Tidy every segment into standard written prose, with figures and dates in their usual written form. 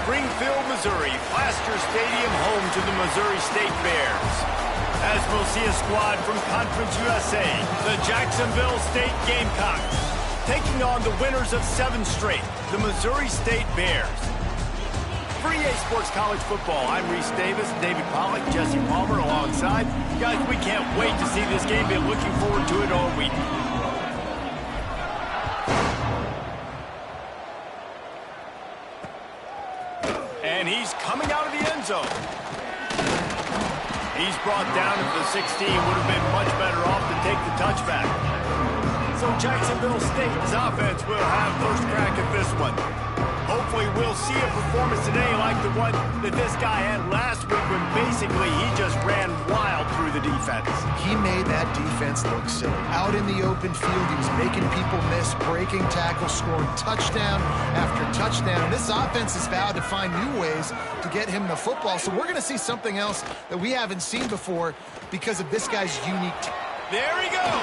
Springfield, Missouri, Plaster Stadium, home to the Missouri State Bears. As we'll see a squad from Conference USA, the Jacksonville State Gamecocks, taking on the winners of 7 straight, the Missouri State Bears. For EA Sports College Football, I'm Reese Davis, David Pollack, Jesse Palmer alongside. Guys, we can't wait to see this game. Been looking forward to it all week. And he's coming out of the end zone. He's brought down at the 16. Would have been much better off to take the touchback. So Jacksonville State's offense will have first crack at this one. Hopefully we'll see a performance today like the one that this guy had last week when basically he just ran wild through the defense. He made that defense look silly. Out in the open field, he was making people miss, breaking tackles, scoring touchdown after touchdown. This offense has vowed to find new ways to get him the football. So we're going to see something else that we haven't seen before because of this guy's unique team. There he goes.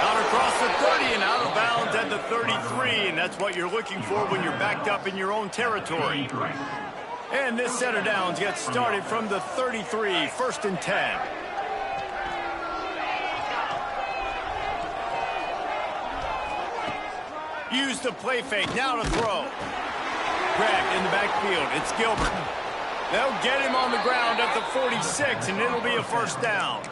Out across the 30 and out of bounds at the 33, and that's what you're looking for when you're backed up in your own territory. And this set of downs gets started from the 33, 1st and 10. Use the play fake, now to throw. Grabbed in the backfield, it's Gilbert. They'll get him on the ground at the 46, and it'll be a first down.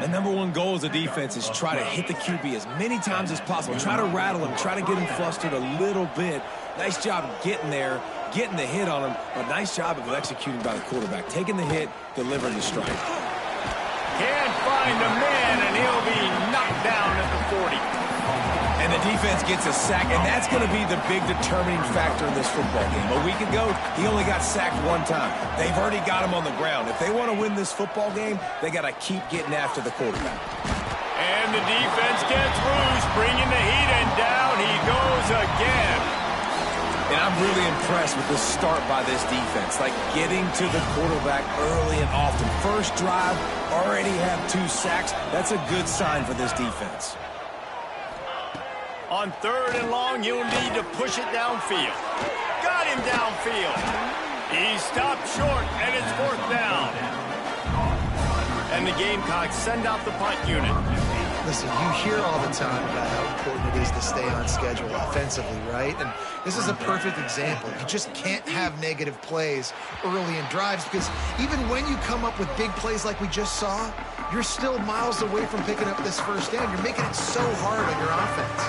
The number one goal as a defense is try to hit the QB as many times as possible. Try to rattle him, try to get him flustered a little bit. Nice job getting there, getting the hit on him, but nice job of executing by the quarterback. Taking the hit, delivering the strike. Can't find a man, and he'll be knocked down at the 40. And the defense gets a sack, and that's going to be the big determining factor in this football game. A week ago, he only got sacked 1 time. They've already got him on the ground. If they want to win this football game, they got to keep getting after the quarterback. And the defense gets loose, bringing the heat, and down he goes again. And I'm really impressed with the start by this defense, like getting to the quarterback early and often. First drive, already have 2 sacks. That's a good sign for this defense. On 3rd and long, you'll need to push it downfield. Got him downfield. He stopped short, and it's 4th down. And the Gamecocks send out the punt unit. Listen, you hear all the time about how important it is to stay on schedule offensively, right? And this is a perfect example. You just can't have negative plays early in drives because even when you come up with big plays like we just saw, you're still miles away from picking up this first down. You're making it so hard on your offense.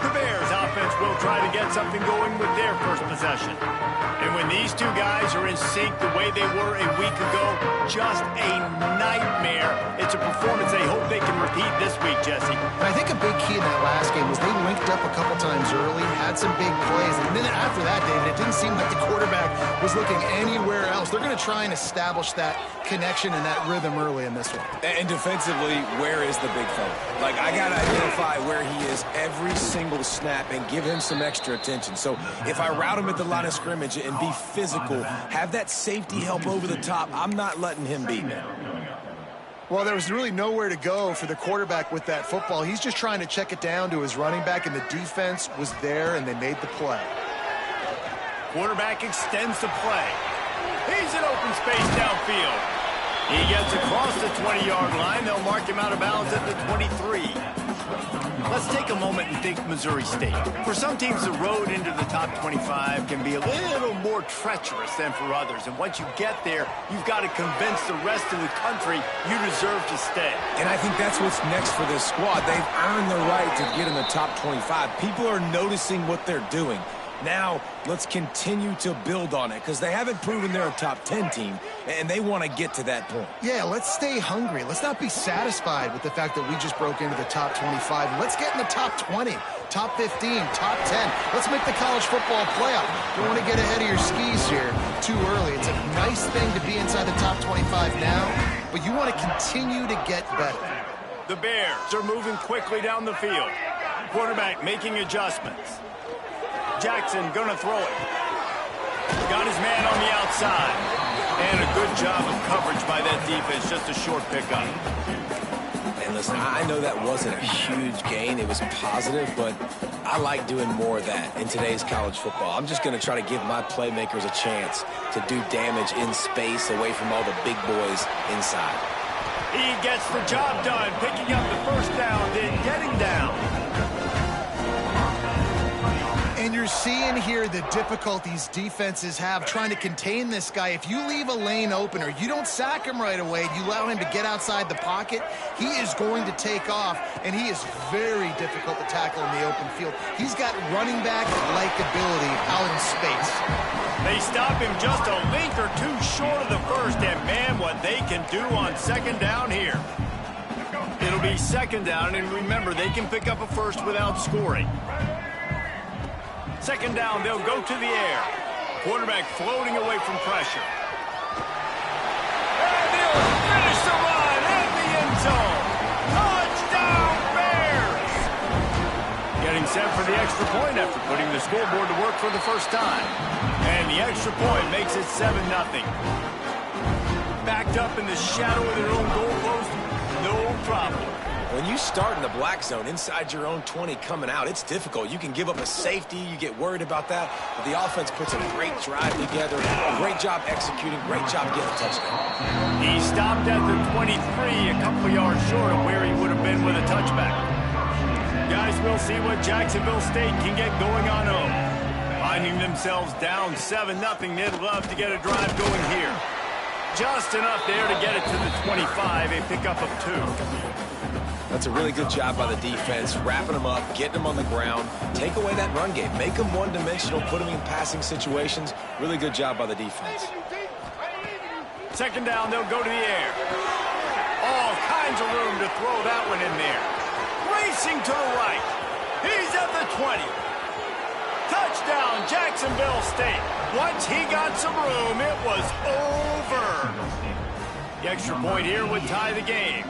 The Bears offense will try to get something going with their first possession. And when these two guys are in sync the way they were a week ago, just a nightmare. It's a performance they hope they can repeat this week, Jesse. And I think a big key in that last game was they linked up a couple times early, had some big plays, and then after that, David, it didn't seem like the quarterback was looking anywhere else. They're going to try and establish that connection and that rhythm early in this one. And defensively, where is the big fella? Like, I got to identify where he is every single snap and give him some extra attention. So if I route him at the line of scrimmage and be physical, have that safety help over the top, I'm not letting him beat me. Well, there was really nowhere to go for the quarterback with that football. He's just trying to check it down to his running back, and the defense was there, and they made the play. Quarterback extends the play. He's in open space downfield. He gets across the 20-yard line. They'll mark him out of bounds at the 23. Let's take a moment and think Missouri State. For some teams, the road into the top 25 can be a little more treacherous than for others. And once you get there, you've got to convince the rest of the country you deserve to stay. And I think that's what's next for this squad. They've earned the right to get in the top 25. People are noticing what they're doing. Now, let's continue to build on it because they haven't proven they're a top 10 team, and they want to get to that point. Yeah, let's stay hungry. Let's not be satisfied with the fact that we just broke into the top 25. Let's get in the top 20, top 15, top 10. Let's make the college football playoff. Don't want to get ahead of your skis here too early. It's a nice thing to be inside the top 25 now, but you want to continue to get better. The Bears are moving quickly down the field. Quarterback making adjustments. Jackson gonna throw it. Got his man on the outside. And a good job of coverage by that defense. Just a short pickup. And listen, I know that wasn't a huge gain. It was positive, but I like doing more of that in today's college football. I'm just going to try to give my playmakers a chance to do damage in space away from all the big boys inside. He gets the job done, picking up the first down, then getting down. And you're seeing here the difficulties defenses have trying to contain this guy. If you leave a lane open or you don't sack him right away, you allow him to get outside the pocket, he is going to take off, and he is very difficult to tackle in the open field. He's got running back-like ability out in space. They stop him just a link or two short of the first, and man, what they can do on second down here. It'll be second down, and remember, they can pick up a first without scoring. Second down, they'll go to the air. Quarterback floating away from pressure. And he'll finish the run in the end zone. Touchdown, Bears! Getting set for the extra point after putting the scoreboard to work for the first time. And the extra point makes it 7-0. Backed up in the shadow of their own goal post, no problem. When you start in the black zone inside your own 20 coming out, it's difficult. You can give up a safety. You get worried about that. But the offense puts a great drive together. Great job executing. Great job getting a touchdown. He stopped at the 23, a couple yards short of where he would have been with a touchback. Guys, we'll see what Jacksonville State can get going on home. Finding themselves down 7-0, they'd love to get a drive going here. Just enough there to get it to the 25, a pickup of 2. That's a really good job by the defense, wrapping them up, getting them on the ground, take away that run game, make them one-dimensional, put them in passing situations. Really good job by the defense. Second down, they'll go to the air. All kinds of room to throw that one in there. Racing to the right. He's at the 20. Touchdown, Jacksonville State. Once he got some room, it was over. The extra point here would tie the game.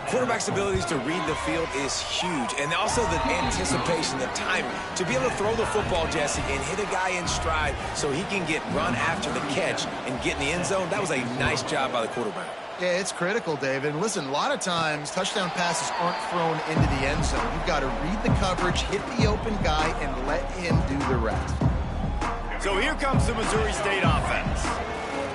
Quarterback's abilities to read the field is huge, and also the anticipation, the timing. To be able to throw the football, Jesse, and hit a guy in stride so he can get run after the catch and get in the end zone, that was a nice job by the quarterback. Yeah, it's critical, David. And listen, a lot of times touchdown passes aren't thrown into the end zone. You've got to read the coverage, hit the open guy, and let him do the rest. So here comes the Missouri State offense.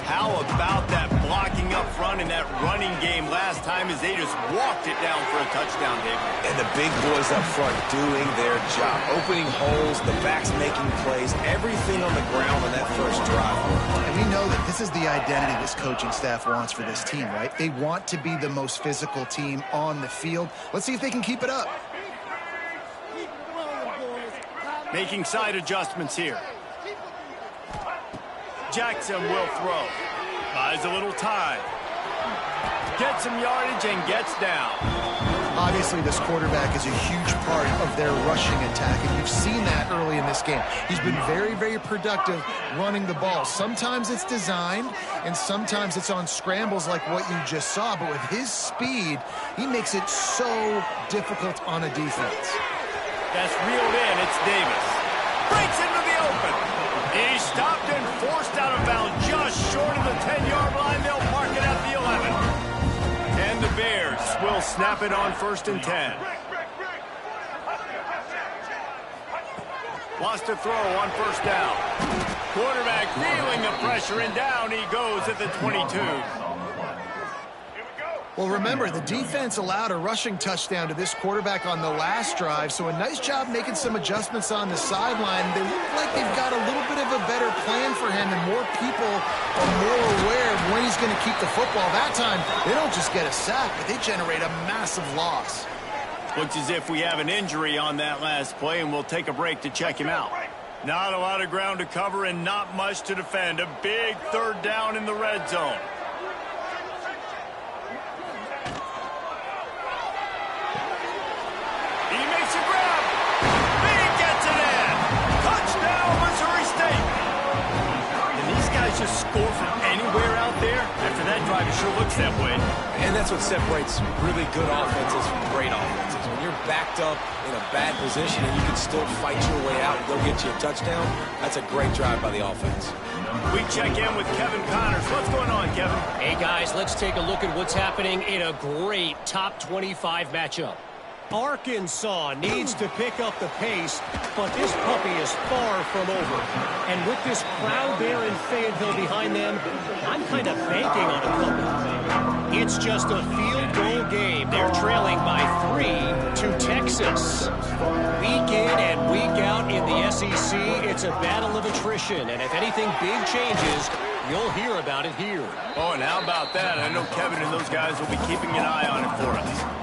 How about that blocking up front and that running game last time as they just walked it down for a touchdown, David? And the big boys up front doing their job. Opening holes, the backs making plays, everything on the ground on that first drive. And we know that this is the identity this coaching staff wants for this team, right? They want to be the most physical team on the field. Let's see if they can keep it up. Making side adjustments here. Jackson will throw. Buys a little time. Gets some yardage and gets down. Obviously, this quarterback is a huge part of their rushing attack, and you've seen that early in this game. He's been very, very productive running the ball. Sometimes it's designed, and sometimes it's on scrambles like what you just saw. But with his speed, he makes it so difficult on a defense. That's reeled in. It's Davis. Breaks into the open. He stopped and forced out of bounds just short of the 10-yard line. They'll mark it at the 11. And the Bears will snap it on 1st and 10. Lost a throw on 1st down. Quarterback feeling the pressure, and down he goes at the 22. Well, remember, the defense allowed a rushing touchdown to this quarterback on the last drive, so a nice job making some adjustments on the sideline. They look like they've got a little bit of a better plan for him, and more people are more aware of when he's going to keep the football. That time, they don't just get a sack, but they generate a massive loss. Looks as if we have an injury on that last play, and we'll take a break to check him out. Not a lot of ground to cover and not much to defend. A big 3rd down in the red zone. Just score from anywhere out there. After that drive, it sure looks that way. And that's what separates really good offenses from great offenses. When you're backed up in a bad position and you can still fight your way out and go get you a touchdown, that's a great drive by the offense. We check in with Kevin Connors. What's going on, Kevin? Hey, guys, let's take a look at what's happening in a great top 25 matchup. Arkansas needs to pick up the pace, but this puppy is far from over. And with this crowd there in Fayetteville behind them, I'm kind of banking on a comeback. It's just a field goal game. They're trailing by 3 to Texas. Week in and week out in the SEC, it's a battle of attrition. And if anything big changes, you'll hear about it here. Oh, and how about that? I know Kevin and those guys will be keeping an eye on it for us.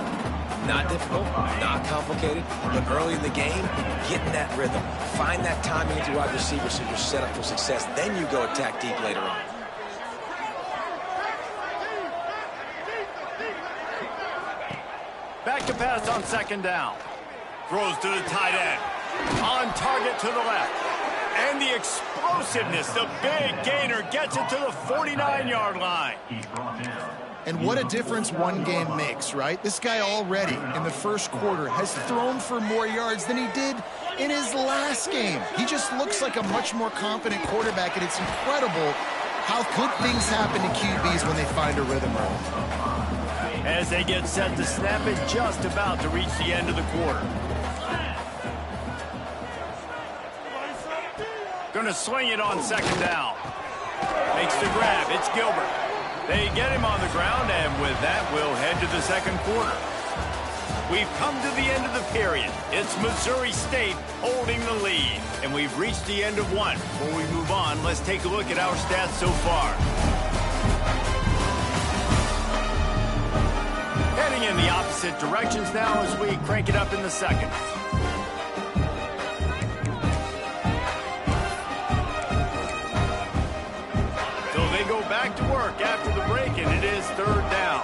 Not difficult, not complicated, but early in the game, getting that rhythm. Find that timing with your wide receiver so you're set up for success. Then you go attack deep later on. Back to pass on second down. Throws to the tight end. On target to the left. And the explosiveness, the big gainer gets it to the 49-yard line. And what a difference one game makes, right? This guy already in the first quarter has thrown for more yards than he did in his last game. He just looks like a much more confident quarterback, and it's incredible how good things happen to QBs when they find a rhythm early. As they get set to snap it, just about to reach the end of the quarter. Gonna swing it on second down. Makes the grab. It's Gilbert. They get him on the ground, and with that, we'll head to the second quarter. We've come to the end of the period. It's Missouri State holding the lead, and we've reached the end of one. Before we move on, let's take a look at our stats so far. Heading in the opposite directions now as we crank it up in the second. Back to work after the break, and it is third down.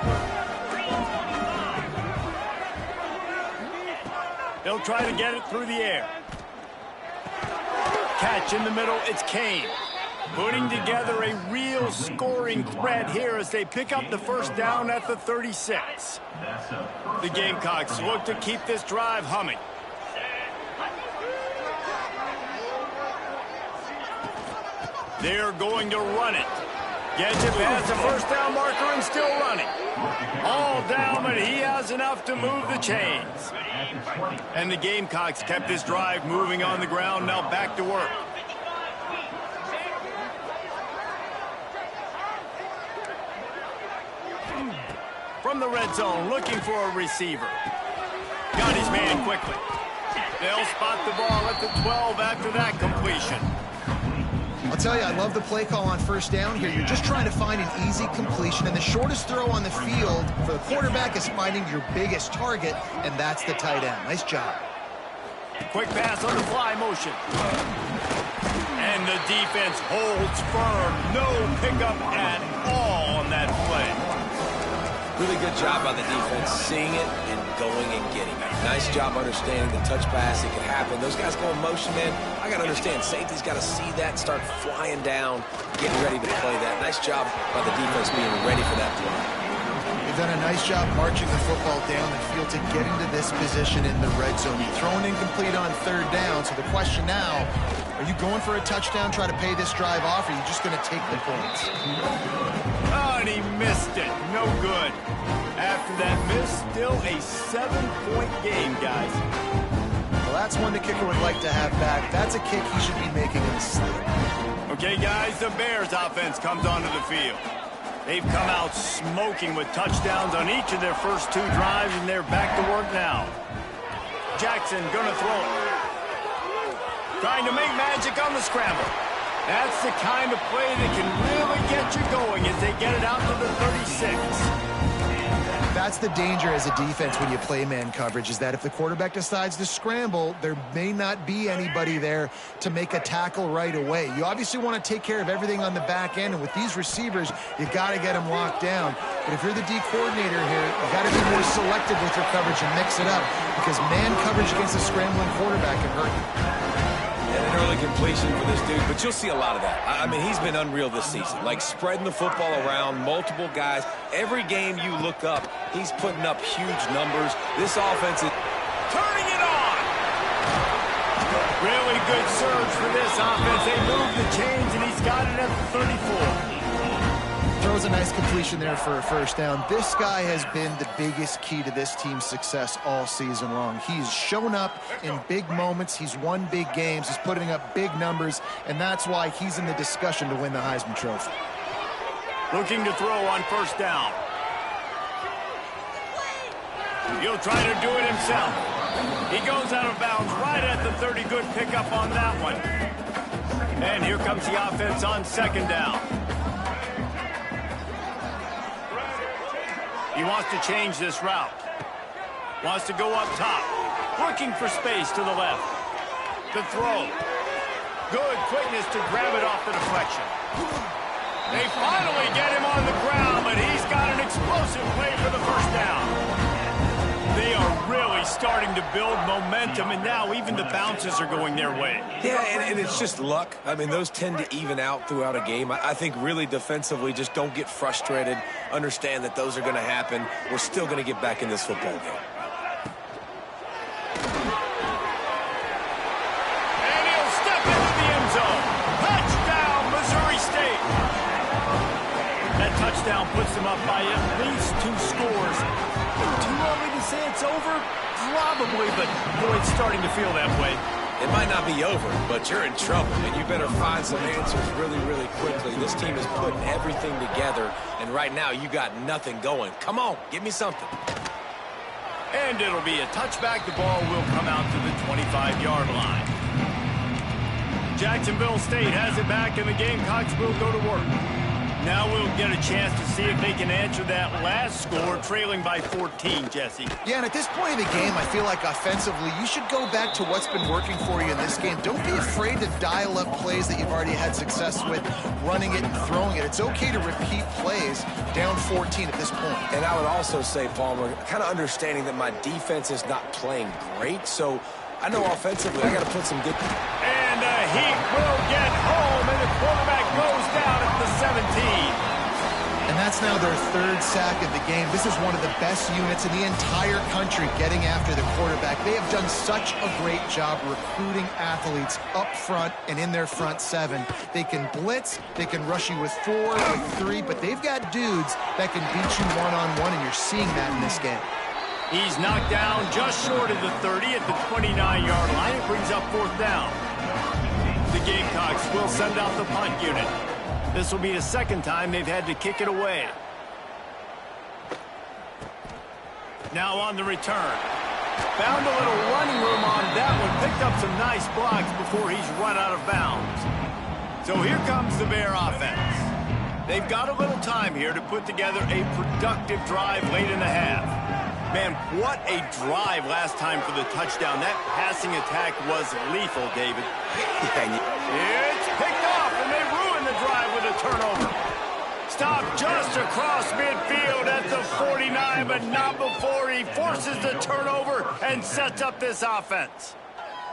They'll try to get it through the air. Catch in the middle, it's Kane. Putting together a real scoring threat here as they pick up the first down at the 36. The Gamecocks look to keep this drive humming. They're going to run it. Gets it past the first down marker and still running. All down, but he has enough to move the chains. And the Gamecocks kept this drive moving on the ground, now back to work. From the red zone, looking for a receiver. Got his man quickly. They'll spot the ball at the 12 after that completion. I'll tell you, I love the play call on first down here. You're just trying to find an easy completion, and the shortest throw on the field for the quarterback is finding your biggest target, and that's the tight end. Nice job. Quick pass on the fly motion. And the defense holds firm. No pickup at all on that play. Really good job by the defense, seeing it and going and getting it. Nice job understanding the touch pass. It can happen. Those guys go in motion, man. I got to understand, safety's got to see that and start flying down, getting ready to play that. Nice job by the defense being ready for that play. They've done a nice job marching the football down the field to get into this position in the red zone. You're throwing incomplete on third down, so the question now, are you going for a touchdown, try to pay this drive off, or are you just going to take the points? Oh, and he missed it. No good. After that miss, still a 7-point game, guys. Well, that's one the kicker would like to have back. That's a kick he should be making in his sleep. Okay, guys, the Bears offense comes onto the field. They've come out smoking with touchdowns on each of their first two drives, and they're back to work now. Jackson gonna throw it. Trying to make magic on the scramble. That's the kind of play that can really get you going as they get it out to the 36. That's the danger as a defense when you play man coverage, is that if the quarterback decides to scramble, there may not be anybody there to make a tackle right away. You obviously want to take care of everything on the back end, and with these receivers, you got to get them locked down. But if you're the D coordinator here, you got to be more selective with your coverage and mix it up, because man coverage against a scrambling quarterback can hurt you. An early completion for this dude, but you'll see a lot of that. I mean, he's been unreal this season, like spreading the football around, multiple guys. Every game you look up, he's putting up huge numbers. This offense is turning it on. Really good surge for this offense. They move the chains, and he's got it at the 34. Throws a nice completion there for a first down. This guy has been the biggest key to this team's success all season long. He's shown up in big moments. He's won big games. He's putting up big numbers, and that's why he's in the discussion to win the Heisman Trophy. Looking to throw on first down. He'll try to do it himself. He goes out of bounds right at the 30. Good pickup on that one. And here comes the offense on second down. He wants to change this route. Wants to go up top. Looking for space to the left. The throw. Good quickness to grab it off the deflection. They finally get him on the ground, but he's got an explosive play for the first down. They are really starting to build momentum, and now even the bounces are going their way. Yeah, and it's just luck. I mean, those tend to even out throughout a game. I think really defensively, just don't get frustrated. Understand that those are going to happen. We're still going to get back in this football game. And he'll step into the end zone. Touchdown, Missouri State. That touchdown puts them up by at least 2 scores. Too early to say it's over? Probably, but boy, it's starting to feel that way. It might not be over, but you're in trouble, and you better find some answers really, really quickly. This team is putting everything together, and right now you got nothing going. Come on, give me something. And it'll be a touchback. The ball will come out to the 25-yard line. Jacksonville State has it back, and the Gamecocks will go to work. Now we'll get a chance to see if they can answer that last score, trailing by 14, Jesse. Yeah, and at this point in the game, I feel like offensively, you should go back to what's been working for you in this game. Don't be afraid to dial up plays that you've already had success with, running it and throwing it. It's okay to repeat plays down 14 at this point. And I would also say, Palmer, kind of understanding that my defense is not playing great, so I know offensively I got to put some good... And the Heat will get home, and the quarterback goes down at the 17. And that's now their 3rd sack of the game. This is one of the best units in the entire country getting after the quarterback. They have done such a great job recruiting athletes up front and in their front 7. They can blitz, they can rush you with 4, with 3, but they've got dudes that can beat you one-on-one, and you're seeing that in this game. He's knocked down just short of the 30 at the 29-yard line. It brings up 4th down. The Gamecocks will send out the punt unit. This will be the 2nd time they've had to kick it away. Now on the return. Found a little running room on that one. Picked up some nice blocks before he's run out of bounds. So here comes the Bear offense. They've got a little time here to put together a productive drive late in the half. Man, what a drive last time for the touchdown. That passing attack was lethal, David. It's picked off, and they ruin the drive with a turnover. Stopped just across midfield at the 49, but not before he forces the turnover and sets up this offense.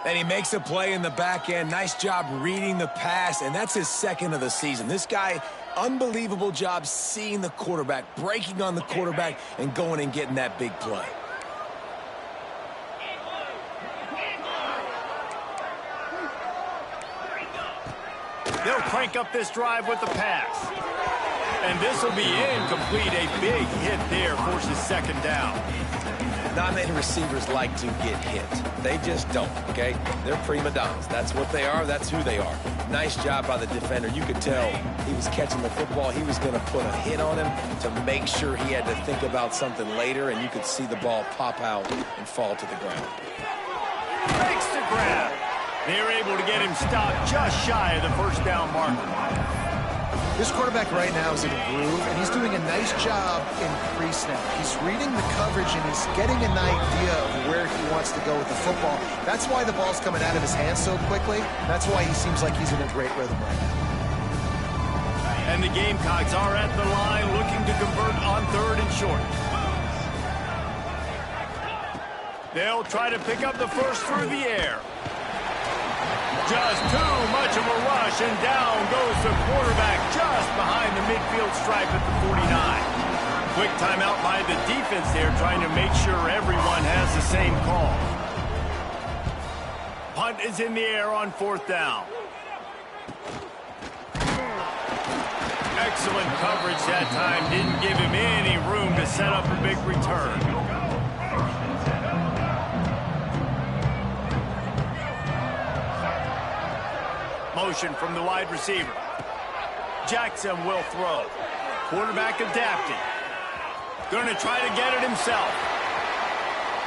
And he makes a play in the back end. Nice job reading the pass, and that's his 2nd of the season. This guy, unbelievable job seeing the quarterback, breaking on the quarterback, and going and getting that big play. They'll crank up this drive with the pass. And this will be incomplete. A big hit there forces 2nd down. Not many receivers like to get hit. They just don't, okay? They're prima donnas. That's what they are. That's who they are. Nice job by the defender. You could tell he was catching the football. He was going to put a hit on him to make sure he had to think about something later, and you could see the ball pop out and fall to the ground. Makes the grab. They're able to get him stopped just shy of the 1st down marker. This quarterback right now is in a groove, and he's doing a nice job in pre-snap. He's reading the coverage, and he's getting an idea of where he wants to go with the football. That's why the ball's coming out of his hands so quickly. That's why he seems like he's in a great rhythm right now. And the Gamecocks are at the line looking to convert on 3rd and short. They'll try to pick up the first through the air. Just too much of a rush, and down goes the quarterback just behind the midfield stripe at the 49. Quick timeout by the defense there, trying to make sure everyone has the same call. Punt punt is in the air on 4th down. Excellent coverage that time. Didn't give him any room to set up a big return. Motion from the wide receiver. Jackson will throw. Quarterback adapting. Going to try to get it himself.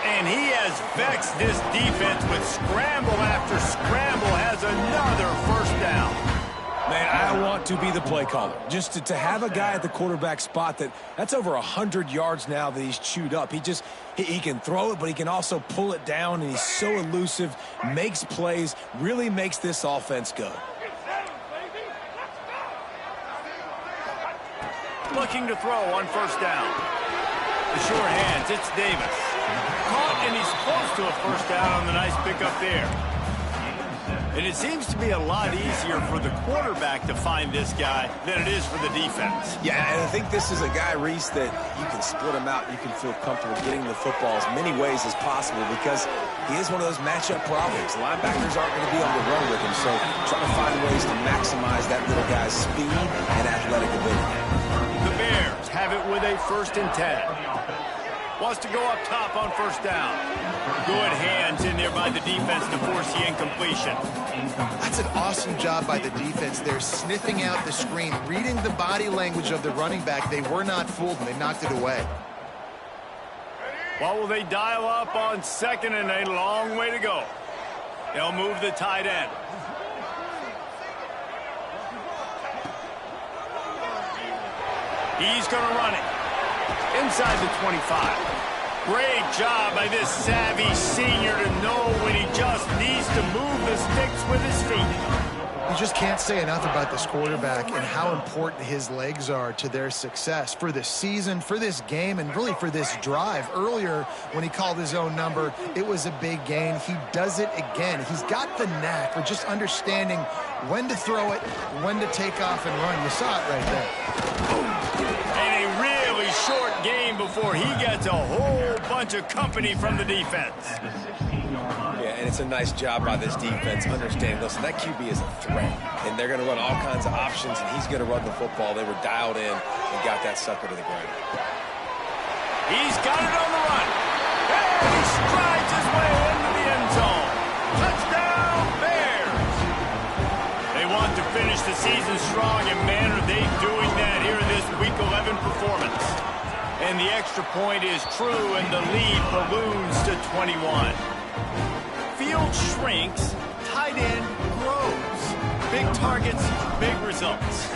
And he has vexed this defense with scramble after scramble. Has another 1st down. Man, I want to be the play caller. Just to have a guy at the quarterback spot that's over 100 yards now that he's chewed up. He can throw it, but he can also pull it down, and he's so elusive, makes plays, really makes this offense go. Looking to throw on 1st down. The short hands, it's Davis. Caught, and he's close to a 1st down on the nice pickup there. And it seems to be a lot easier for the quarterback to find this guy than it is for the defense. Yeah, and I think this is a guy, Reese, that you can split him out. You can feel comfortable getting the football as many ways as possible because he is one of those matchup problems. Linebackers aren't going to be able to run with him, so try to find ways to maximize that little guy's speed and athletic ability. The Bears have it with a 1st and 10. Wants to go up top on 1st down. Good hands in there by the defense to force the incompletion. That's an awesome job by the defense. They're sniffing out the screen, reading the body language of the running back. They were not fooled, and they knocked it away. What will they dial up on 2nd and a long way to go? They'll move the tight end. He's going to run it. Inside the 25. Great job by this savvy senior to know when he just needs to move the sticks with his feet. You just can't say enough about this quarterback and how important his legs are to their success for this season, for this game, and really for this drive. Earlier, when he called his own number, it was a big gain. He does it again. He's got the knack for just understanding when to throw it, when to take off and run. You saw it right there. And a really short game before he gets a whole bunch of company from the defense. Yeah, and it's a nice job by this defense understanding, listen, that QB is a threat, and they're going to run all kinds of options, and he's going to run the football. They were dialed in and got that sucker to the ground. He's got it on the run. And he strides his way into the end zone. Touchdown, Bears. They want to finish the season strong, and man, are they doing that here in this Week 11 performance. And the extra point is true, and the lead balloons to 21. Field shrinks, tight end grows. Big targets, big results.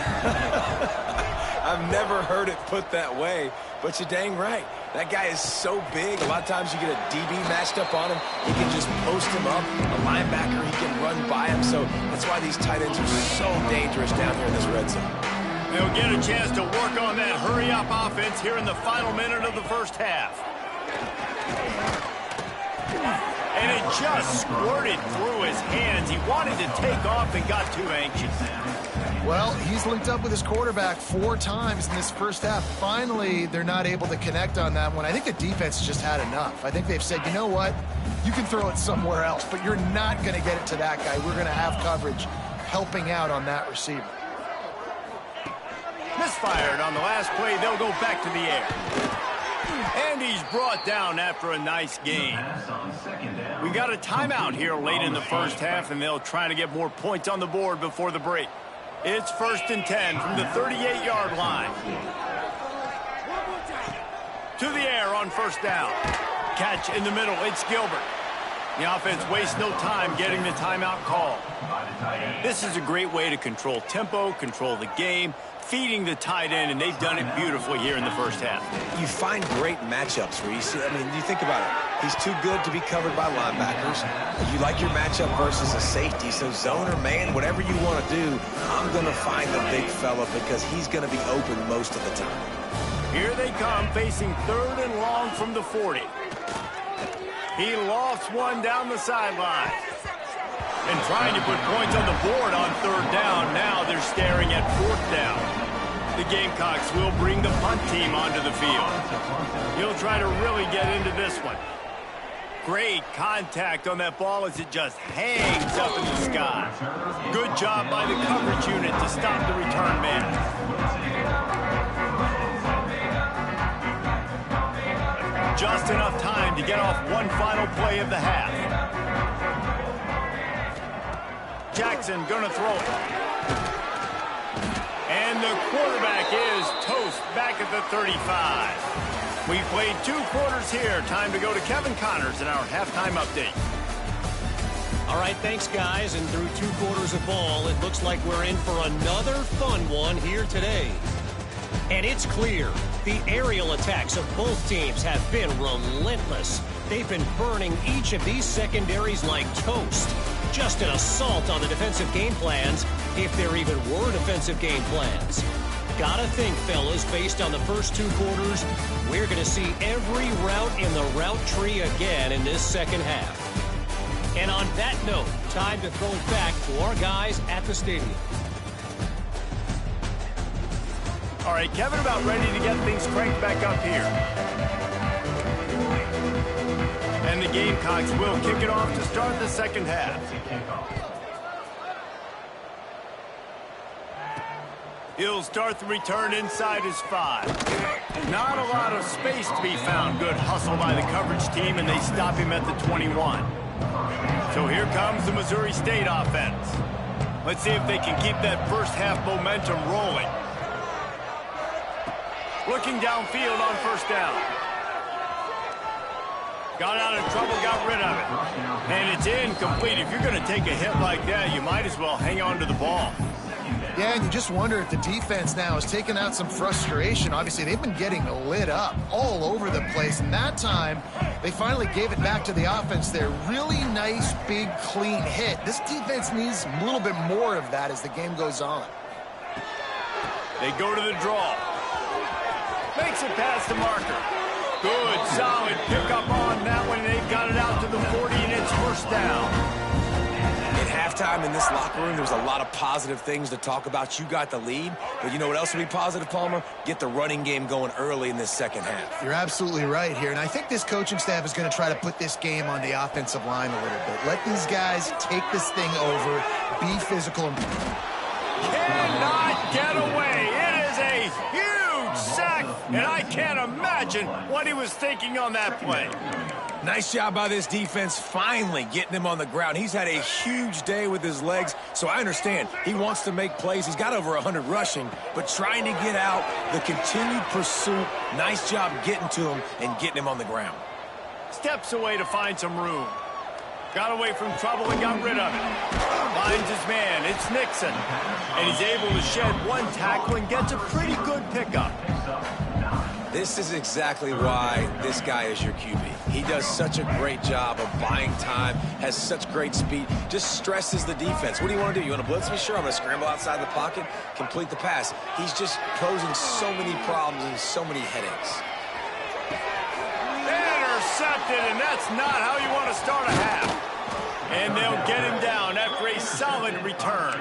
I've never heard it put that way, but you're dang right. That guy is so big. A lot of times you get a DB matched up on him. He can just post him up. A linebacker, he can run by him. So that's why these tight ends are so dangerous down here in this red zone. They'll get a chance to work on that hurry-up offense here in the final minute of the first half. And it just squirted through his hands. He wanted to take off and got too anxious. Well, he's linked up with his quarterback 4 times in this first half. Finally, they're not able to connect on that one. I think the defense just had enough. I think they've said, you know what? You can throw it somewhere else, but you're not going to get it to that guy. We're going to have coverage helping out on that receiver. Misfired on the last play. They'll go back to the air. And he's brought down after a nice gain. We got a timeout here late in the first half, and they'll try to get more points on the board before the break. It's 1st and 10 from the 38-yard line. To the air on 1st down. Catch in the middle. It's Gilbert. The offense wastes no time getting the timeout call. This is a great way to control tempo, control the game, feeding the tight end, and they've done it beautifully here in the first half. You find great matchups, Reese. I mean, you think about it. He's too good to be covered by linebackers. You like your matchup versus a safety, so zone or man, whatever you want to do, I'm going to find the big fella because he's going to be open most of the time. Here they come, facing 3rd and long from the 40. He lofts one down the sideline. And trying to put points on the board on 3rd down. Now they're staring at 4th down. The Gamecocks will bring the punt team onto the field. He'll try to really get into this one. Great contact on that ball as it just hangs up in the sky. Good job by the coverage unit to stop the return man. Just enough time to get off one final play of the half. Jackson gonna throw it. And the quarterback is toast back at the 35. We played 2 quarters here. Time to go to Kevin Connors in our halftime update. All right, thanks, guys. And through 2 quarters of ball, it looks like we're in for another fun one here today. And it's clear the aerial attacks of both teams have been relentless. They've been burning each of these secondaries like toast. Just an assault on the defensive game plans, if there even were defensive game plans. Gotta think, fellas, based on the first 2 quarters, we're going to see every route in the route tree again in this second half. And on that note, time to throw it back to our guys at the stadium. All right, Kevin, about ready to get things cranked back up here. And the Gamecocks will kick it off to start the second half. He'll start the return inside his 5. Not a lot of space to be found. Good hustle by the coverage team, and they stop him at the 21. So here comes the Missouri State offense. Let's see if they can keep that first half momentum rolling. Looking downfield on first down. Got out of trouble, got rid of it. And it's incomplete. If you're going to take a hit like that, you might as well hang on to the ball. Yeah, and you just wonder if the defense now is taking out some frustration. Obviously, they've been getting lit up all over the place. And that time, they finally gave it back to the offense there. Really nice, big, clean hit. This defense needs a little bit more of that as the game goes on. They go to the draw. Makes it past the marker. Good, solid pickup on that one. They've got it out to the 40, and it's first down. At halftime in this locker room, there was a lot of positive things to talk about. You got the lead, but you know what else would be positive, Palmer? Get the running game going early in this second half. You're absolutely right here, and I think this coaching staff is going to try to put this game on the offensive line a little bit. Let these guys take this thing over, be physical. Cannot get away. It is a huge sack, and I can't imagine what he was thinking on that play. Nice job by this defense finally getting him on the ground. He's had a huge day with his legs, so I understand. He wants to make plays. He's got over 100 rushing, but trying to get out, the continued pursuit, nice job getting to him and getting him on the ground. Steps away to find some room. Got away from trouble and got rid of it. Finds his man. It's Nixon. And he's able to shed one tackle and gets a pretty good pickup. This is exactly why this guy is your QB. He does such a great job of buying time, has such great speed, just stresses the defense. What do you want to do? You want to blitz me? Sure, I'm going to scramble outside the pocket, complete the pass. He's just posing so many problems and so many headaches. Intercepted, and that's not how you want to start a half. And they'll get him down after a solid return.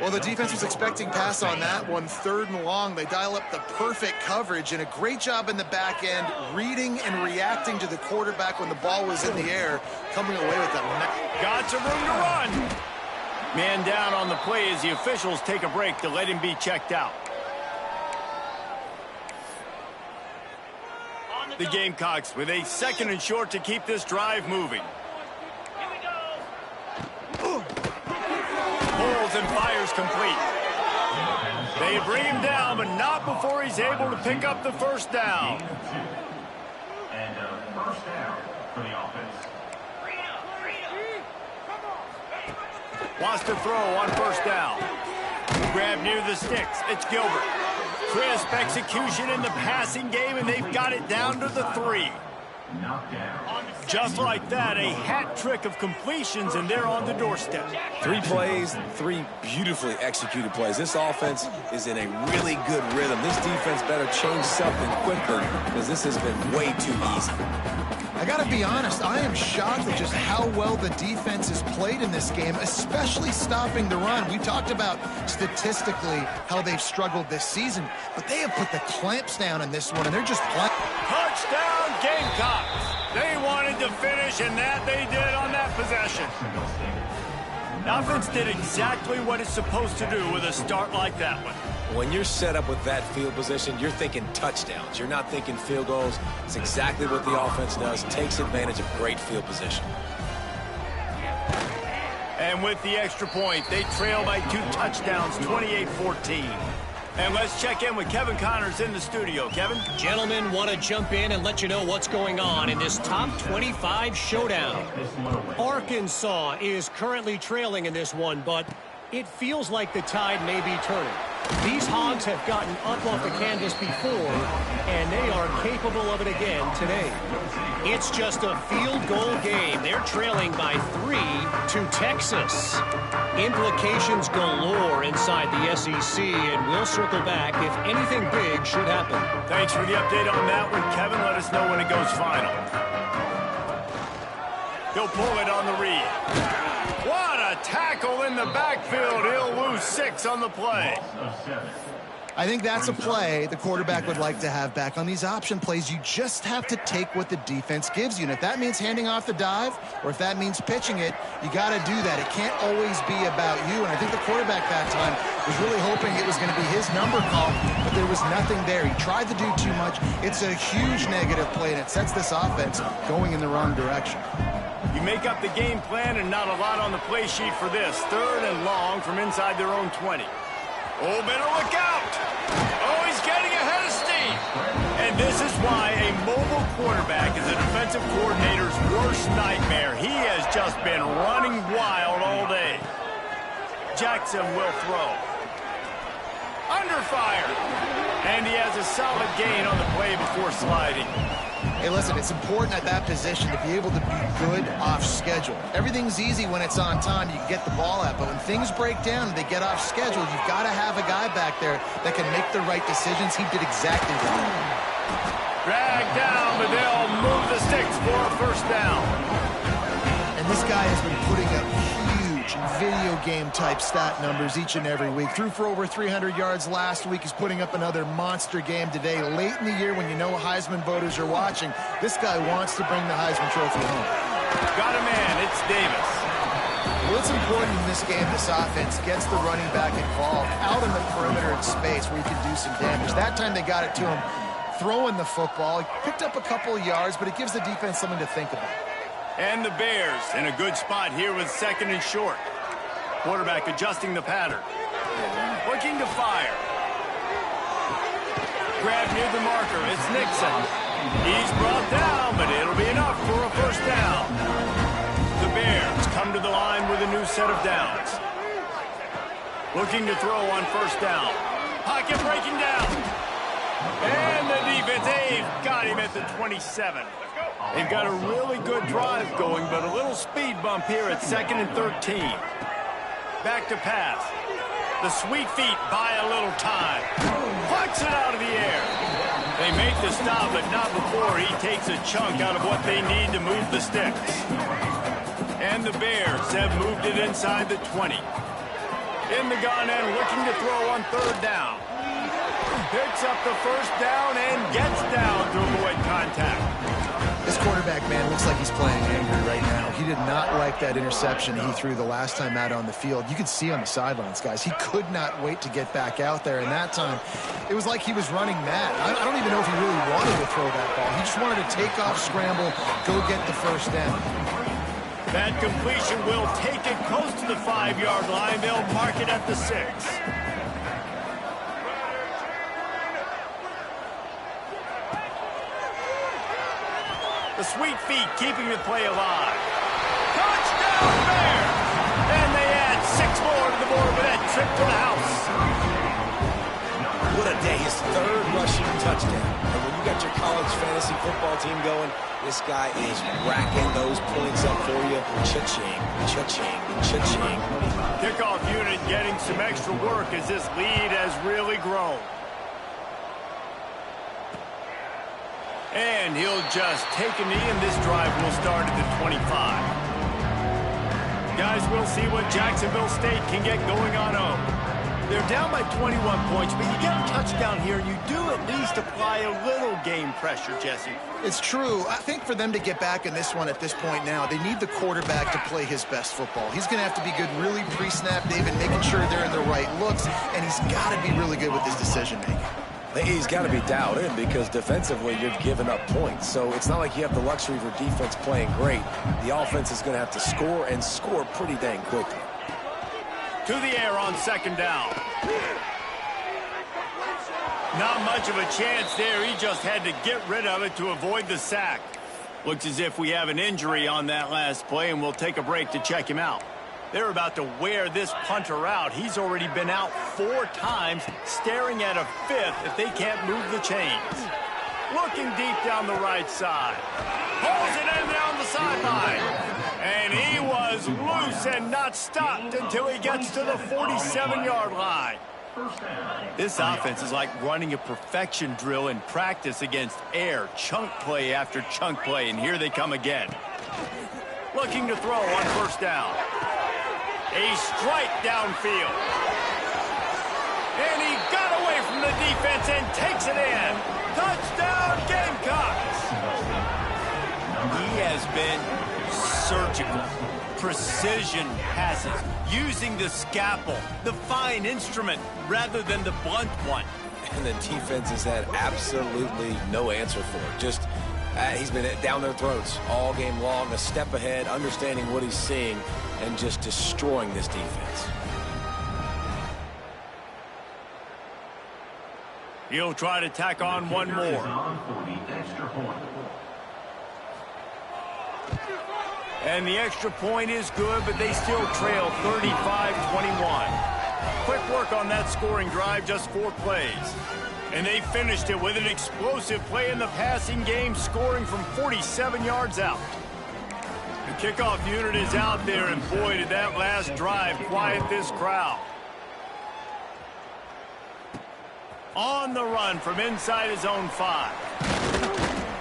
Well, the defense was expecting pass on that one, 3rd and long. They dial up the perfect coverage and a great job in the back end, reading and reacting to the quarterback when the ball was in the air, coming away with them. Got some room to run. Man down on the play as the officials take a break to let him be checked out. The Gamecocks with a 2nd and short to keep this drive moving. Pulls and fires complete. They bring him down, but not before he's able to pick up the first down. And first down for the offense. Wants to throw on first down. Grab near the sticks. It's Gilbert. Crisp execution in the passing game, and they've got it down to the 3. Just like that, a hat trick of completions, and they're on the doorstep. 3 plays, 3 beautifully executed plays. This offense is in a really good rhythm. This defense better change something quickly because this has been way too easy. I got to be honest, I am shocked at just how well the defense has played in this game, especially stopping the run. We talked about statistically how they've struggled this season, but they have put the clamps down in this one, and they're just playing. Touchdown, Gamecocks! They wanted to finish, and that they did on that possession. The offense did exactly what it's supposed to do with a start like that one. When you're set up with that field position, you're thinking touchdowns. You're not thinking field goals. It's exactly what the offense does. Takes advantage of great field position. And with the extra point, they trail by 2 touchdowns, 28-14. And let's check in with Kevin Connors in the studio. Kevin? Gentlemen, want to jump in and let you know what's going on in this top 25 showdown. Arkansas is currently trailing in this one, but it feels like the tide may be turning. These Hogs have gotten up off the canvas before, and they are capable of it again today. It's just a field goal game. They're trailing by 3 to Texas. Implications galore inside the SEC, and we'll circle back if anything big should happen. Thanks for the update on that one, Kevin. Let us know when it goes final. He'll pull it on the read. What a tackle in the backfield. He'll lose 6 on the play. I think that's a play the quarterback would like to have back. On these option plays, you just have to take what the defense gives you. And if that means handing off the dive, or if that means pitching it, you got to do that. It can't always be about you. And I think the quarterback that time was really hoping it was going to be his number call, but there was nothing there. He tried to do too much. It's a huge negative play, and it sets this offense going in the wrong direction. You make up the game plan and not a lot on the play sheet for this. 3rd and long from inside their own 20. Oh, better look out. Oh, he's getting ahead of steam. And this is why a mobile quarterback is a defensive coordinator's worst nightmare. He has just been running wild all day. Jackson will throw. Under fire. And he has a solid gain on the play before sliding. Hey, listen, it's important at that position to be able to be good off schedule. Everything's easy when it's on time. You can get the ball out, but when things break down and they get off schedule, you've got to have a guy back there that can make the right decisions. He did exactly that. Drag down, but they'll move the sticks for a 1st down. And this guy has been putting up huge video game type stat numbers each and every week. Threw for over 300 yards last week. He's putting up another monster game today. Late in the year when you know Heisman voters are watching, this guy wants to bring the Heisman Trophy home. Got a man. It's Davis. Well, it's important in this game this offense gets the running back involved out in the perimeter in space where he can do some damage. That time they got it to him throwing the football. He picked up a couple of yards, but it gives the defense something to think about. And the Bears in a good spot here with 2nd and short. Quarterback adjusting the pattern. Looking to fire. Grab near the marker. It's Nixon. He's brought down, but it'll be enough for a 1st down. The Bears come to the line with a new set of downs. Looking to throw on 1st down. Pocket breaking down. And the defense, they've got him at the 27. They've got a really good drive going, but a little speed bump here at 2nd and 13. Back to pass. The sweet feet buy a little time. Plucks it out of the air. They make the stop, but not before he takes a chunk out of what they need to move the sticks. And the Bears have moved it inside the 20. In the gun end, looking to throw on 3rd down. Picks up the 1st down and gets down to avoid contact. This quarterback, man, looks like he's playing angry right now. He did not like that interception he threw the last time out on the field. You could see on the sidelines, guys, he could not wait to get back out there. And that time, it was like he was running mad. I don't even know if he really wanted to throw that ball. He just wanted to take off, scramble, go get the 1st down. That completion will take it close to the 5-yard line. They'll mark it at the 6. The sweet feet keeping the play alive. Touchdown Bears! And they add 6 more to the board with that trip to the house. What a day. His 3rd rushing touchdown. And when you got your college fantasy football team going, this guy is racking those points up for you. Cha-ching, cha-ching, cha-ching. Kickoff unit getting some extra work as this lead has really grown. And he'll just take a knee, and this drive will start at the 25. Guys, we'll see what Jacksonville State can get going on home. They're down by 21 points, but you get a touchdown here, and you do at least apply a little game pressure, Jesse. It's true. I think for them to get back in this one at this point now, they need the quarterback to play his best football. He's going to have to be good really pre-snap, David, making sure they're in the right looks, and he's got to be really good with his decision-making. He's got to be dialed in because defensively you're giving up points. So it's not like you have the luxury of your defense playing great. The offense is going to have to score and score pretty dang quickly. To the air on second down. Not much of a chance there. He just had to get rid of it to avoid the sack. Looks as if we have an injury on that last play, and we'll take a break to check him out. They're about to wear this punter out. He's already been out 4 times, staring at a 5th if they can't move the chains. Looking deep down the right side. Pulls it in down the sideline. And he was loose and not stopped until he gets to the 47-yard line. This offense is like running a perfection drill in practice against air. Chunk play after chunk play, and here they come again. Looking to throw on first down. A strike downfield. And he got away from the defense and takes it in. Touchdown, Gamecocks! He has been surgical. Precision passes. Using the scalpel, the fine instrument, rather than the blunt one. And the defense has had absolutely no answer for it. Just, he's been down their throats all game long, a step ahead, understanding what he's seeing, and just destroying this defense. He'll try to tack on one more. And the extra point is good, but they still trail 35-21. Quick work on that scoring drive, just 4 plays. And they finished it with an explosive play in the passing game, scoring from 47 yards out. The kickoff unit is out there, and boy, did that last drive quiet this crowd. On the run from inside his own 5.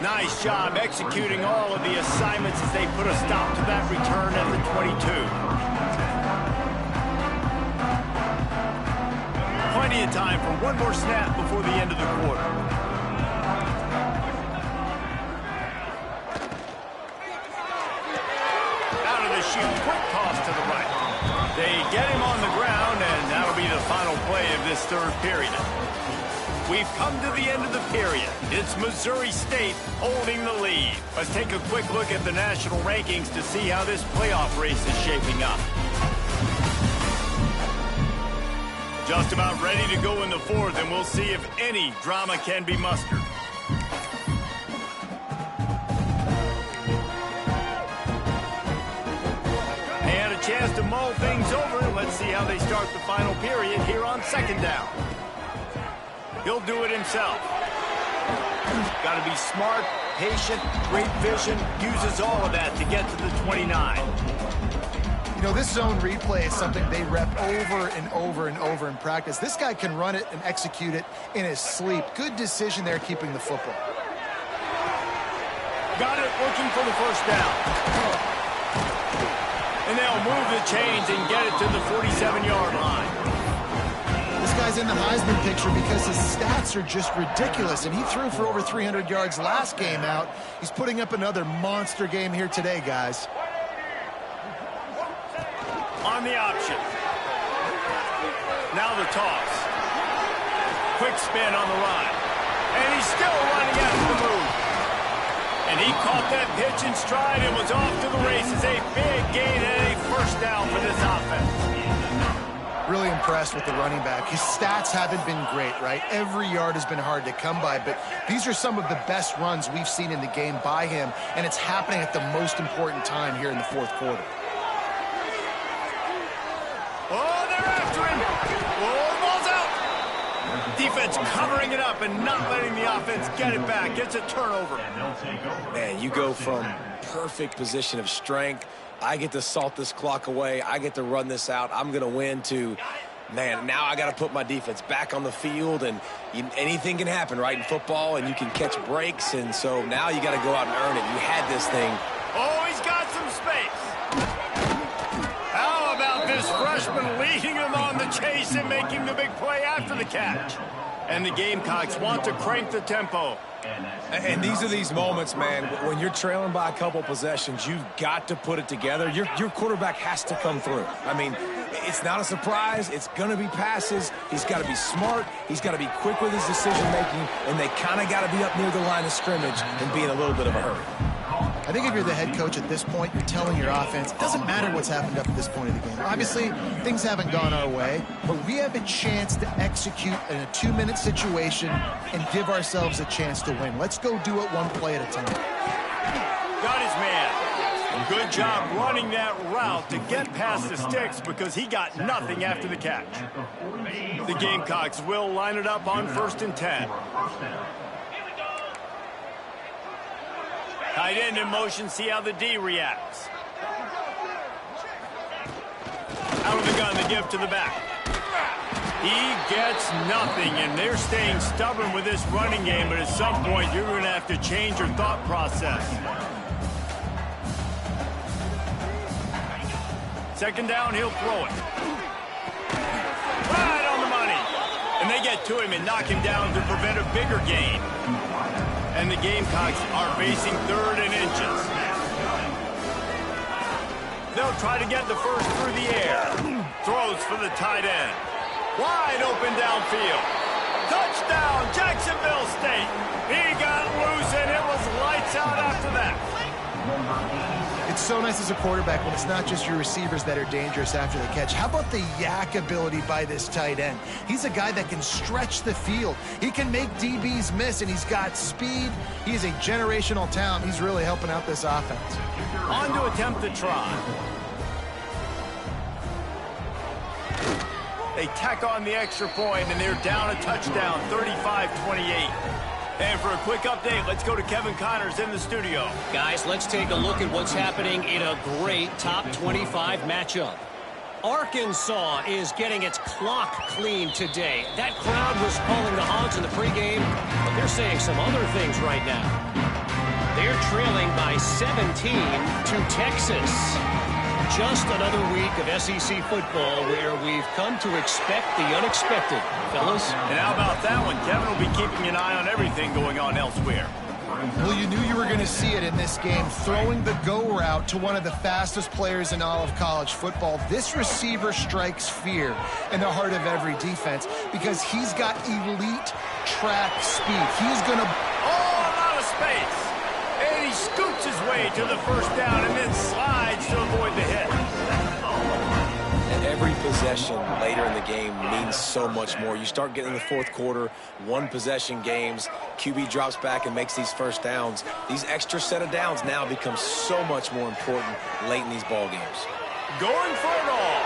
Nice job executing all of the assignments as they put a stop to that return at the 22. Plenty of time for one more snap before the end of the quarter. Out of the chute, quick toss to the right. They get him on the ground, and that'll be the final play of this third period. We've come to the end of the period. It's Missouri State holding the lead. Let's take a quick look at the national rankings to see how this playoff race is shaping up. Just about ready to go in the 4th, and we'll see if any drama can be mustered. They had a chance to mull things over. Let's see how they start the final period here on second down. He'll do it himself. Got to be smart, patient, great vision, uses all of that to get to the 29. You know, this zone replay is something they rep over and over and over in practice. This guy can run it and execute it in his sleep. Good decision there keeping the football. Got it, looking for the first down. And they'll move the chains and get it to the 47-yard line. This guy's in the Heisman picture because his stats are just ridiculous, and he threw for over 300 yards last game out. He's putting up another monster game here today, guys. On the option. Now the toss. Quick spin on the run. And he's still running after the move. And he caught that pitch in stride and was off to the races. A big gain and a first down for this offense. Really impressed with the running back. His stats haven't been great, right? Every yard has been hard to come by, but these are some of the best runs we've seen in the game by him, and it's happening at the most important time here in the 4th quarter. Oh, they're after him. Oh, the ball's out. Defense covering it up and not letting the offense get it back. It's a turnover. Man, you go from perfect position of strength. I get to salt this clock away. I get to run this out. I'm going to win to, man, now I got to put my defense back on the field, and anything can happen, right, in football, and you can catch breaks, and so now you got to go out and earn it. You had this thing. Oh, he's got some space. How about this freshman leading him on the the chase and making the big play after the catch. And the Gamecocks want to crank the tempo. And these are these moments, man, when you're trailing by a couple possessions, you've got to put it together. Your quarterback has to come through. I mean, it's not a surprise. It's going to be passes. He's got to be smart. He's got to be quick with his decision-making, and they kind of got to be up near the line of scrimmage and be in a little bit of a hurry. I think if you're the head coach at this point, you're telling your offense, it doesn't matter what's happened up at this point of the game. Obviously, things haven't gone our way, but we have a chance to execute in a 2-minute situation and give ourselves a chance to win. Let's go do it one play at a time. Got his man. Good job running that route to get past the sticks because he got nothing after the catch. The Gamecocks will line it up on 1st and 10. Tight end in motion, see how the D reacts. Out of the gun, the give to the back. He gets nothing, and they're staying stubborn with this running game, but at some point, you're going to have to change your thought process. 2nd down, he'll throw it. Right on the money. And they get to him and knock him down to prevent a bigger gain. And the Gamecocks are facing 3rd and inches. They'll try to get the first through the air. Throws for the tight end. Wide open downfield. Touchdown, Jacksonville State. He got loose, and it was lights out after that. It's so nice as a quarterback when it's not just your receivers that are dangerous after the catch. How about the yak ability by this tight end? He's a guy that can stretch the field. He can make DBs miss, and he's got speed. He's a generational talent. He's really helping out this offense. On to attempt the try. They tack on the extra point, and they're down a touchdown, 35-28. And for a quick update, let's go to Kevin Connors in the studio. Guys, let's take a look at what's happening in a great top 25 matchup. Arkansas is getting its clock cleaned today. That crowd was calling the Hogs in the pregame, but they're saying some other things right now. They're trailing by 17 to Texas. Just another week of SEC football where we've come to expect the unexpected, fellas. And how about that one? Kevin will be keeping an eye on everything going on elsewhere. Well, you knew you were going to see it in this game, throwing the go route to one of the fastest players in all of college football. This receiver strikes fear in the heart of every defense because he's got elite track speed. He's going to... Oh, a lot of space. And he scoots his way to the first down and then slides to avoid the hit. And every possession later in the game means so much more. You start getting in the 4th quarter, 1-possession games, QB drops back and makes these first downs. These extra set of downs now become so much more important late in these ball games. Going for it all.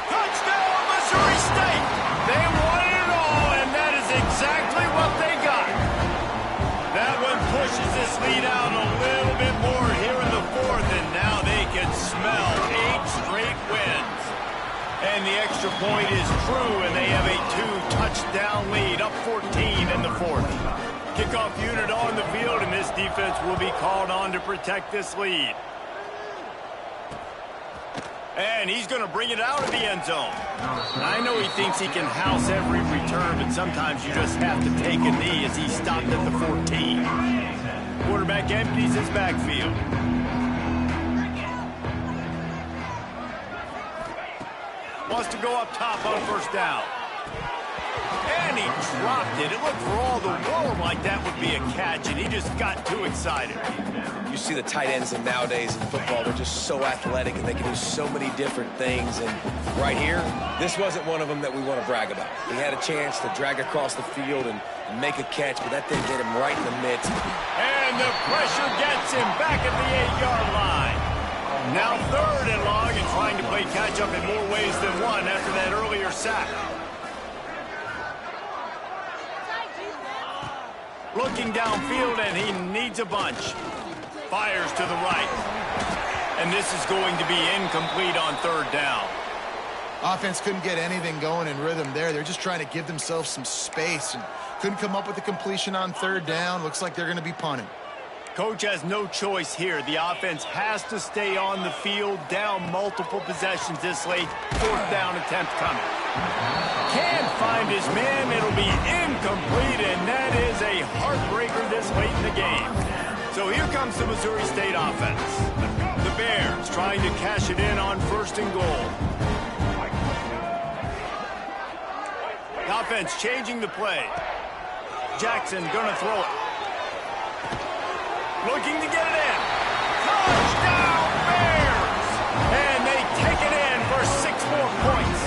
Touchdown, Missouri State. They wanted it all, and that is exactly what they got. That one pushes this lead out a little bit more here in the 4th, and now they can smell 8 straight wins. And the extra point is true, and they have a 2-touchdown lead, up 14 in the 4th. Kickoff unit on the field, and this defense will be called on to protect this lead. And he's going to bring it out of the end zone. I know he thinks he can house every return, but sometimes you just have to take a knee as he stopped at the 14. Quarterback empties his backfield. Wants to go up top on first down. And he dropped it. It looked for all the world like that would be a catch, and he just got too excited. You see the tight ends in nowadays in football, they're just so athletic and they can do so many different things. And right here, this wasn't one of them that we want to brag about. He had a chance to drag across the field and make a catch, but that didn't get him right in the midst. And the pressure gets him back at the 8-yard line. Now 3rd and long and trying to play catch-up in more ways than one after that earlier sack. Looking downfield, and he needs a bunch. Fires to the right. And this is going to be incomplete on 3rd down. Offense couldn't get anything going in rhythm there. They're just trying to give themselves some space and couldn't come up with a completion on 3rd down. Looks like they're going to be punting. Coach has no choice here. The offense has to stay on the field, down multiple possessions this late. Fourth down attempt coming. Can't find his man. It'll be incomplete, and that is a heartbreaker this late in the game. So here comes the Missouri State offense. The Bears trying to cash it in on 1st and goal. The offense changing the play. Jackson gonna throw it. Looking to get it in. Touchdown Bears! And they take it in for 6 more points.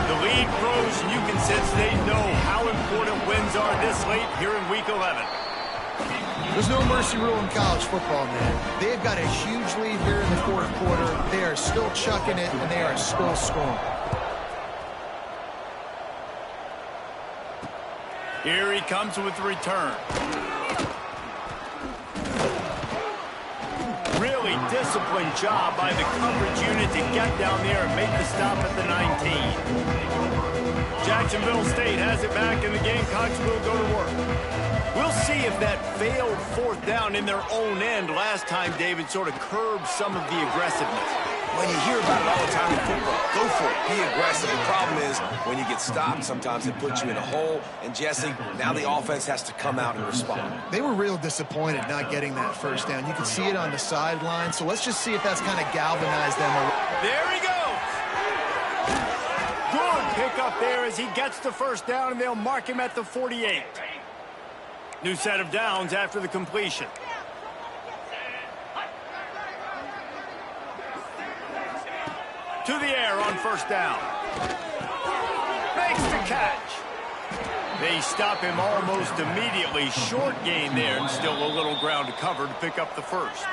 The lead grows, and you can sense they know how important wins are this late here in Week 11. There's no mercy rule in college football, man. They've got a huge lead here in the 4th quarter. They are still chucking it, and they are still scoring. Here he comes with the return. Really disciplined job by the coverage unit to get down there and make the stop at the 19. Jacksonville State has it back, and the Gamecocks will go to work. We'll see if that failed 4th down in their own end last time, David, sort of curbed some of the aggressiveness. When you hear about it all the time in football, go for it. Be aggressive. The problem is when you get stopped, sometimes it puts you in a hole. And, Jesse, now the offense has to come out and respond. They were real disappointed not getting that 1st down. You could see it on the sideline. So let's just see if that's kind of galvanized them. There he goes. Good pickup there as he gets the 1st down, and they'll mark him at the 48. New set of downs after the completion. To the air on 1st down. Makes the catch. They stop him almost immediately. Short gain there, and still a little ground to cover to pick up the 1st.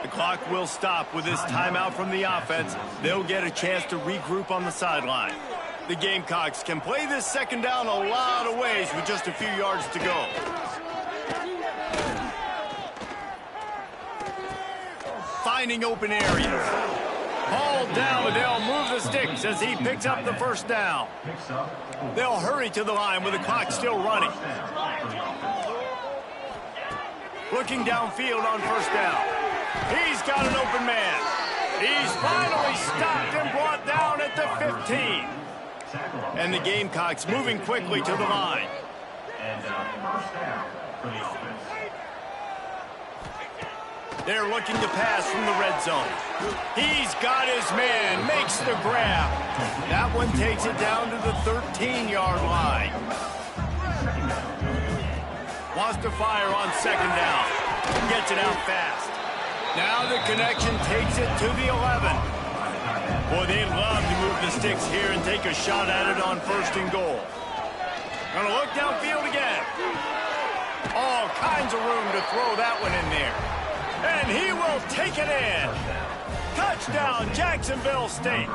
The clock will stop with this timeout from the offense. They'll get a chance to regroup on the sideline. The Gamecocks can play this 2nd down a lot of ways with just a few yards to go. Finding open areas. Ball down, but they'll move the sticks as he picks up the 1st down. They'll hurry to the line with the clock still running. Looking downfield on 1st down. He's got an open man. He's finally stopped and brought down at the 15. And the Gamecocks moving quickly to the line. And 1st down for the offense. They're looking to pass from the red zone. He's got his man, makes the grab. That one takes it down to the 13-yard line. Wants to fire on 2nd down. Gets it out fast. Now the connection takes it to the 11. Boy, they'd love to move the sticks here and take a shot at it on 1st and goal. Gonna look downfield again. All kinds of room to throw that one in there. And he will take it in. Touchdown, Jacksonville State.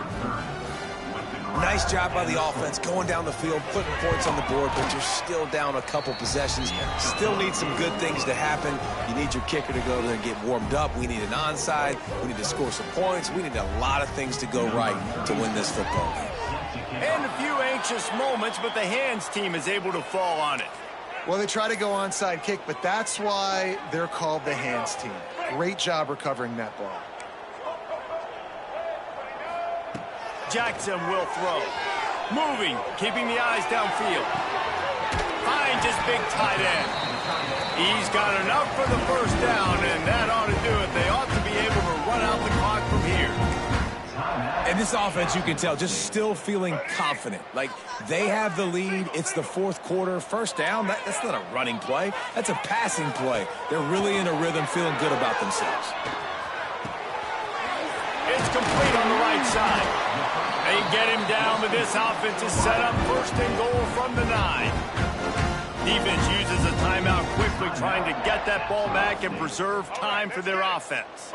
Nice job by the offense going down the field, putting points on the board, but you're still down a couple possessions. Still need some good things to happen. You need your kicker to go there and get warmed up. We need an onside. We need to score some points. We need a lot of things to go right to win this football game. And a few anxious moments, but the hands team is able to fall on it. Well, they try to go onside kick, but that's why they're called the hands team. Great job recovering that ball. Jackson will throw. Moving, keeping the eyes downfield. Finds his big tight end. He's got enough for the 1st down, and that ought to do it. They ought to be able to run out the clock from here. And this offense, you can tell, just still feeling confident. Like, they have the lead. It's the 4th quarter. 1st down, that's not a running play. That's a passing play. They're really in a rhythm, feeling good about themselves. It's complete on the right side. They get him down, but this offense is set up 1st and goal from the 9. Defense uses a timeout quickly, trying to get that ball back and preserve time for their offense.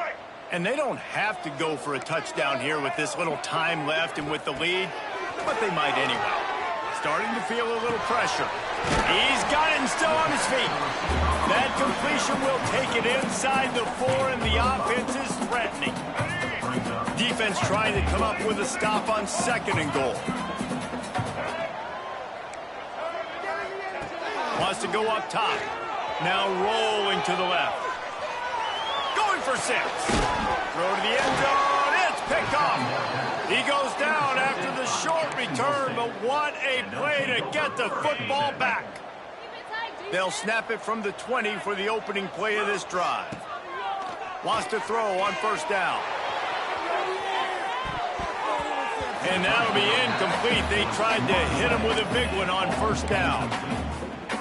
And they don't have to go for a touchdown here with this little time left and with the lead, but they might anyway. Starting to feel a little pressure. He's got it and still on his feet. That completion will take it inside the 4, and the offense is threatening. Defense trying to come up with a stop on 2nd and goal. Wants to go up top. Now rolling to the left. Going for 6. Throw to the end zone. It's picked off. He goes down after the short return, but what a play to get the football back. They'll snap it from the 20 for the opening play of this drive. Wants to throw on first down. And that'll be incomplete. They tried to hit him with a big one on first down.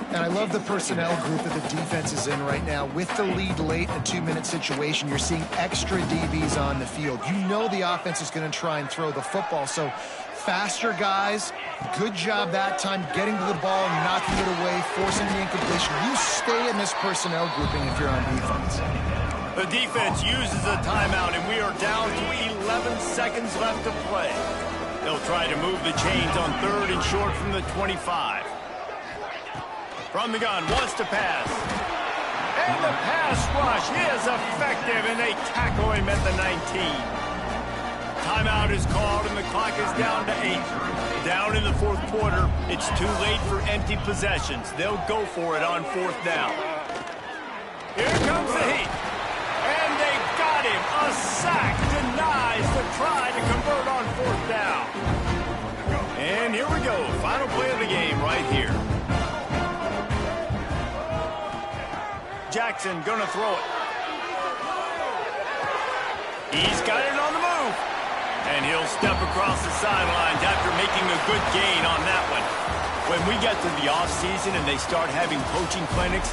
And I love the personnel group that the defense is in right now. With the lead late in a 2-minute situation, you're seeing extra DBs on the field. You know the offense is going to try and throw the football. So faster guys, good job that time getting to the ball, knocking it away, forcing the incompletion. You stay in this personnel grouping if you're on defense. The defense uses a timeout, and we are down to 11 seconds left to play. They'll try to move the chains on 3rd and short from the 25. From the gun, wants to pass. And the pass rush is effective, and they tackle him at the 19. Timeout is called, and the clock is down to 8. Down in the 4th quarter, it's too late for empty possessions. They'll go for it on 4th down. Here comes the heat. And they got him. A sack denies the try to convert on 4th down. And here we go. Final play of the game right here. Jackson gonna throw it. He's got it on the move. And he'll step across the sidelines after making a good gain on that one. When we get to the offseason and they start having coaching clinics,